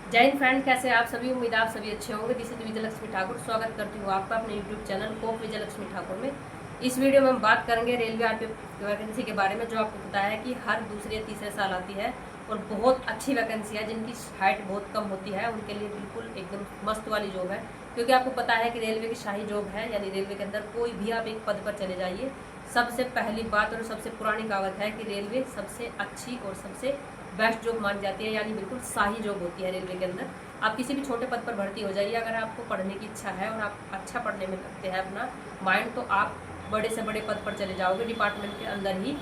जय हिंद फ्रेंड, कैसे हैं आप सभी। उम्मीद आप सभी अच्छे होंगे। This is Vijayalakshmi Thakur. स्वागत करती हूँ आपका अपने यूट्यूब चैनल कोप विजयलक्ष्मी ठाकुर में। इस वीडियो में हम बात करेंगे रेलवे आरपीएफ वैकेंसी के बारे में, जो आपको पता है कि हर दूसरे तीसरे साल आती है और बहुत अच्छी वैकेंसी है। जिनकी हाइट बहुत कम होती है उनके लिए बिल्कुल एकदम मस्त वाली जॉब है, क्योंकि आपको पता है कि रेलवे की शाही जॉब है। यानी रेलवे के अंदर कोई भी आप एक पद पर चले जाइए, सबसे पहली बात और सबसे पुरानी कहावत है कि रेलवे सबसे अच्छी और सबसे बेस्ट जॉब मानी जाती है। यानी बिल्कुल शाही जॉब होती है रेलवे के अंदर। आप किसी भी छोटे पद पर भर्ती हो जाइए, अगर आपको पढ़ने की इच्छा है और आप अच्छा पढ़ने में करते हैं अपना माइंड, तो आप बड़े से बड़े पद पर चले जाओगे। डिपार्टमेंट के अंदर ही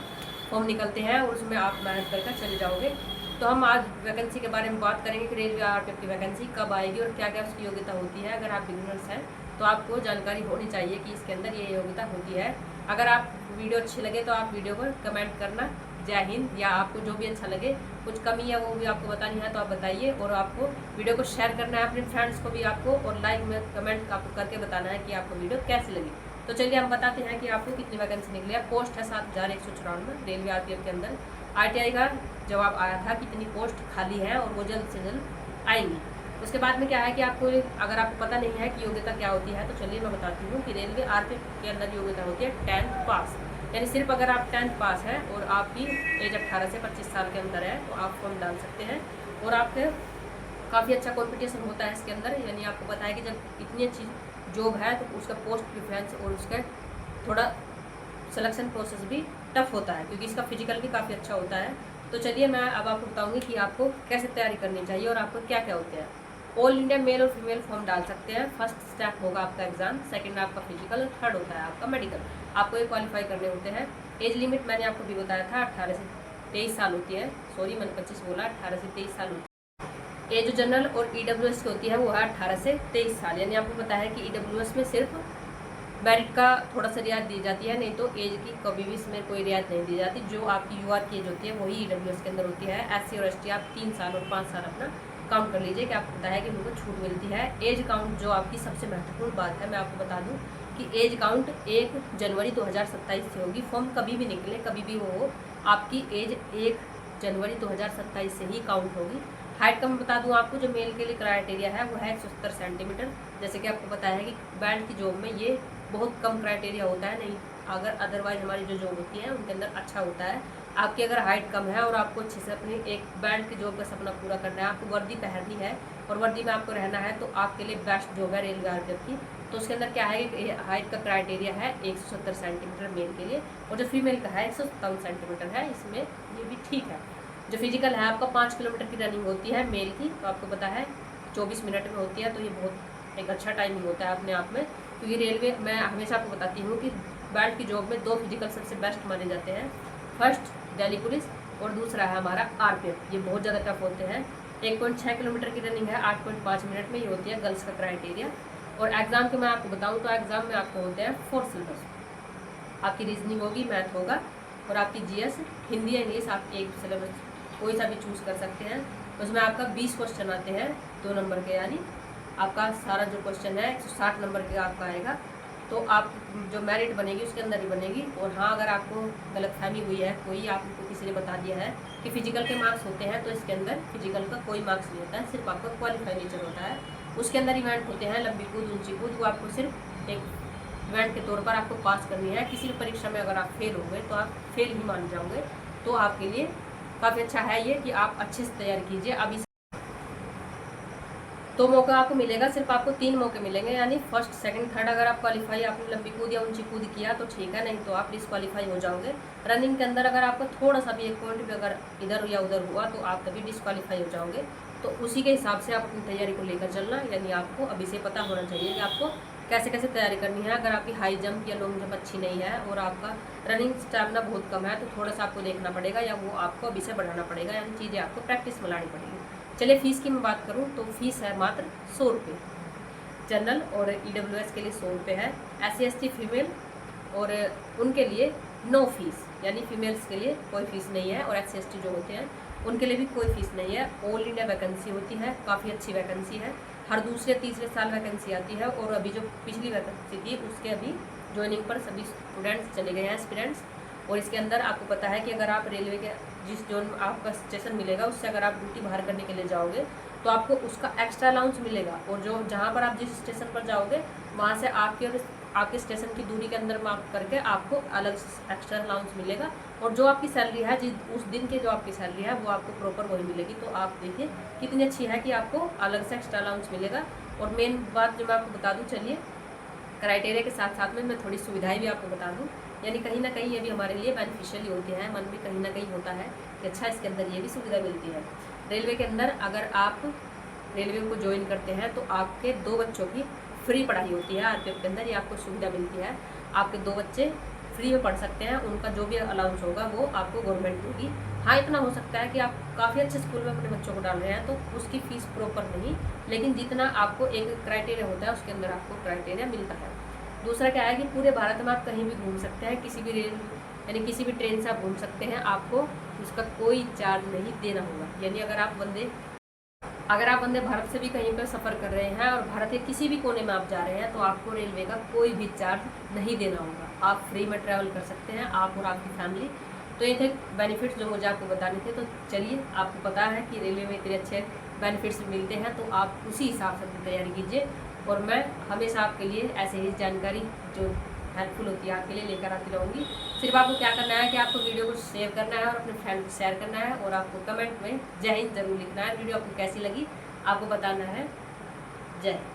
फॉर्म निकलते हैं और उसमें आप मेहनत करके चले जाओगे। तो हम आज वैकेंसी के बारे में बात करेंगे कि रेलवे आरपीएफ की वैकेंसी कब आएगी और क्या क्या उसकी योग्यता होती है। अगर आप बिगिनर्स हैं तो आपको जानकारी होनी चाहिए कि इसके अंदर ये योग्यता होती है। अगर आप वीडियो अच्छी लगे तो आप वीडियो पर कमेंट करना जय हिंद, या आपको जो भी अच्छा लगे, कुछ कमी है वो भी आपको बतानी है तो आप बताइए। और आपको वीडियो को शेयर करना है अपने फ्रेंड्स को भी आपको, और लाइक में कमेंट आपको करके बताना है कि आपको वीडियो कैसी लगी। तो चलिए हम बताते हैं कि आपको कितनी वैकेंसी निकली है। पोस्ट है 7194 रेलवे आरपीएफ के अंदर। आरटीआई का जवाब आया था कितनी पोस्ट खाली है और वो जल्द से जल्द आएंगी। उसके बाद में क्या है कि आपको, अगर आपको पता नहीं है कि योग्यता क्या होती है, तो चलिए मैं बताती हूँ कि रेलवे आरपीएफ के अंदर योग्यता होती है 10th पास। यानी सिर्फ अगर आप 10th पास है और आपकी एज 18 से 25 साल के अंदर है तो आप फॉर्म डाल सकते हैं। और आपके काफ़ी अच्छा कंपटीशन होता है इसके अंदर। यानी आपको पता है कि जब इतनी अच्छी जॉब है तो उसका पोस्ट प्रिफरेंस और उसका थोड़ा सिलेक्शन प्रोसेस भी टफ होता है, क्योंकि इसका फिजिकल भी काफ़ी अच्छा होता है। तो चलिए मैं अब आपको बताऊंगी कि आपको कैसे तैयारी करनी चाहिए और आपको क्या क्या होते हैं। ऑल इंडिया मेल और फीमेल फॉर्म डाल सकते हैं। फर्स्ट स्टेप होगा आपका एग्जाम, सेकंड आपका फिजिकल और थर्ड होता है आपका मेडिकल। आपको ये क्वालिफाई करने होते हैं। एज लिमिट मैंने आपको भी बताया था 18 से 23 साल होती है। सॉरी मैंने 25 बोला, 18 से 23 साल होती है। एज जो जनरल और ईडब्ल्यूएस की होती है वो है 18 से 23 साल। यानी आपको पता है कि ईडब्ल्यूएस में सिर्फ मेरिट का थोड़ा सा रियायत दी जाती है, नहीं तो एज की कभी भी इसमें कोई रियायत नहीं दी जाती। जो आपकी यूआर की एज होती है वही ईडब्ल्यूएस के अंदर होती है। एससी और एसटी आप 3 साल और 5 साल अपना काउंट कर लीजिए कि आपको पता है कि उनको छूट मिलती है। एज काउंट जो आपकी सबसे महत्वपूर्ण बात है, मैं आपको बता दूं कि एज काउंट 1 जनवरी 2027 से होगी। फॉर्म कभी भी निकले, कभी भी वो हो, आपकी एज 1 जनवरी 2027 से ही काउंट होगी। हाइट का मैं बता दूं आपको, जो मेल के लिए क्राइटेरिया है वो है 170 सेंटीमीटर। जैसे कि आपको पता है कि बेल्ट की जॉब में ये बहुत कम क्राइटेरिया होता है, नहीं अगर अदरवाइज हमारी जो जॉब होती है उनके अंदर अच्छा होता है। आपकी अगर हाइट कम है और आपको अच्छे से अपनी एक बेल्ट की जॉब का सपना पूरा करना है, आपको वर्दी पहननी है और वर्दी में आपको रहना है, तो आपके लिए बेस्ट जॉब है रेलवे आरपीएफ की। तो उसके अंदर क्या है कि हाइट का क्राइटेरिया है 170 सेंटीमीटर मेल के लिए, और जो फीमेल का है 157 सेंटीमीटर है। इसमें ये भी ठीक है। जो फिजिकल है आपका 5 किलोमीटर की रनिंग होती है मेल की, तो आपको पता है 24 मिनट में होती है। तो ये बहुत एक अच्छा टाइमिंग होता है अपने आप में, क्योंकि रेलवे मैं हमेशा आपको बताती हूँ कि बेल्ट की जॉब में 2 फिजिकल सबसे बेस्ट माने जाते हैं। फर्स्ट दिल्ली पुलिस और दूसरा है हमारा आरपीएफ। ये बहुत ज़्यादा टफ होते हैं। 1.6 किलोमीटर की रनिंग है 8.5 मिनट में, ये होती है गर्ल्स का क्राइटेरिया। और एग्जाम के मैं आपको बताऊँ तो एग्जाम में आपको होते हैं 4 सिलेबस। आपकी रीजनिंग होगी, मैथ होगा और आपकी जीएस, हिंदी या इंग्लिश, आप एक सिलेबस कोई सा भी चूज़ कर सकते हैं। उसमें आपका 20 क्वेश्चन आते हैं 2 नंबर के। यानी आपका सारा जो क्वेश्चन है 160 नंबर के आपका आएगा। तो आप जो मेरिट बनेगी उसके अंदर ही बनेगी। और हाँ, अगर आपको गलतफहमी हुई है, कोई आपको किसी ने बता दिया है कि फिजिकल के मार्क्स होते हैं, तो इसके अंदर फिजिकल का कोई मार्क्स नहीं होता है, सिर्फ आपका क्वालिफाई नेचर होता है। उसके अंदर इवेंट होते हैं लंबी कूद, ऊंची कूद, वो आपको सिर्फ एक इवेंट के तौर पर आपको पास करनी है। किसी भी परीक्षा में अगर आप फेल हो गए तो आप फेल ही मान जाओगे। तो आपके लिए काफ़ी अच्छा है ये कि आप अच्छे से तैयारी कीजिए। अभी तो मौका आपको मिलेगा, सिर्फ आपको 3 मौके मिलेंगे, यानी फर्स्ट सेकंड थर्ड। अगर आप क्वालिफाई आपने लंबी कूद या ऊंची कूद किया तो ठीक है, नहीं तो आप डिस्क्वालीफाई हो जाओगे। रनिंग के अंदर अगर आपको थोड़ा सा भी एक पॉइंट भी अगर इधर या उधर हुआ तो आप तभी डिस्क्वालीफाई हो जाओगे। तो उसी के हिसाब से आप अपनी तैयारी को लेकर चलना। यानी आपको अभी से पता होना चाहिए कि आपको कैसे कैसे तैयारी करनी है। अगर आपकी हाई जंप या लॉन्ग जंप अच्छी नहीं है और आपका रनिंग स्टैमिना बहुत कम है, तो थोड़ा सा आपको देखना पड़ेगा या वो आपको अभी से बढ़ाना पड़ेगा। यानी चीज़ें आपको प्रैक्टिस में लानी पड़ेगी। चलिए फीस की मैं बात करूं तो फीस है मात्र 100 रुपये। जनरल और ईडब्ल्यूएस के लिए 100 रुपये है। एससी एसटी फीमेल और उनके लिए नो फीस, यानी फीमेल्स के लिए कोई फीस नहीं है, और एससी एसटी जो होते हैं उनके लिए भी कोई फीस नहीं है। ऑल इंडिया वैकेंसी होती है, काफ़ी अच्छी वैकेंसी है। हर दूसरे तीसरे साल वैकेंसी आती है। और अभी जो पिछली वैकेंसी थी उसके अभी ज्वाइनिंग पर सभी स्टूडेंट्स चले गए हैं, एस्पिरेंट्स। और इसके अंदर आपको पता है कि अगर आप रेलवे के जिस जोन में आपका स्टेशन मिलेगा उससे अगर आप ड्यूटी बाहर करने के लिए जाओगे तो आपको उसका एक्स्ट्रा अलाउंस मिलेगा, और जो जहाँ पर आप जिस स्टेशन पर जाओगे वहाँ से आपके और आपके स्टेशन की दूरी के अंदर मार्क करके आपको अलग एक्स्ट्रा अलाउंस मिलेगा, और जो आपकी सैलरी है जिस उस दिन के जो आपकी सैलरी है वो आपको प्रॉपर वही मिलेगी। तो आप देखिए कितनी अच्छी है कि आपको अलग से एक्स्ट्रा अलाउंस मिलेगा। और मेन बात जो मैं आपको बता दूँ, चलिए क्राइटेरिया के साथ साथ में मैं थोड़ी सुविधाएं भी आपको बता दूं, यानी कहीं ना कहीं ये भी हमारे लिए बेनिफिशियल होती है। मन में कहीं ना कहीं होता है कि अच्छा इसके अंदर ये भी सुविधा मिलती है। रेलवे के अंदर अगर आप रेलवे को ज्वाइन करते हैं तो आपके 2 बच्चों की फ्री पढ़ाई होती है। आरपीएफ के अंदर ये आपको सुविधा मिलती है, आपके 2 बच्चे फ्री में पढ़ सकते हैं, उनका जो भी अलाउंस होगा वो आपको गवर्नमेंट देगी। हाँ, इतना हो सकता है कि आप काफ़ी अच्छे स्कूल में अपने बच्चों को डाल रहे हैं तो उसकी फ़ीस प्रॉपर नहीं, लेकिन जितना आपको एक क्राइटेरिया होता है उसके अंदर आपको क्राइटेरिया मिलता है। दूसरा क्या है कि पूरे भारत में आप कहीं भी घूम सकते हैं, किसी भी रेल यानी किसी भी ट्रेन से आप घूम सकते हैं, आपको उसका कोई चार्ज नहीं देना होगा। यानी अगर आप वंदे भारत से भी कहीं पर सफ़र कर रहे हैं और भारत के किसी भी कोने में आप जा रहे हैं तो आपको रेलवे का कोई भी चार्ज नहीं देना होगा, आप फ्री में ट्रैवल कर सकते हैं, आप और आपकी फैमिली। तो ये थे बेनिफिट्स जो मुझे आपको बताने थे। तो चलिए, आपको पता है कि रेलवे में इतने अच्छे बेनिफिट्स मिलते हैं तो आप उसी हिसाब से अपनी तैयारी कीजिए, और मैं हमेशा आपके लिए ऐसे ही जानकारी जो हेल्पफुल होती है आपके लिए लेकर आती रहूँगी। सिर्फ आपको क्या करना है कि आपको वीडियो को शेयर करना है और अपने फ्रेंड को शेयर करना है, और आपको कमेंट में जय हिंद जरूर लिखना है। वीडियो आपको कैसी लगी आपको बताना है। जय हिंद।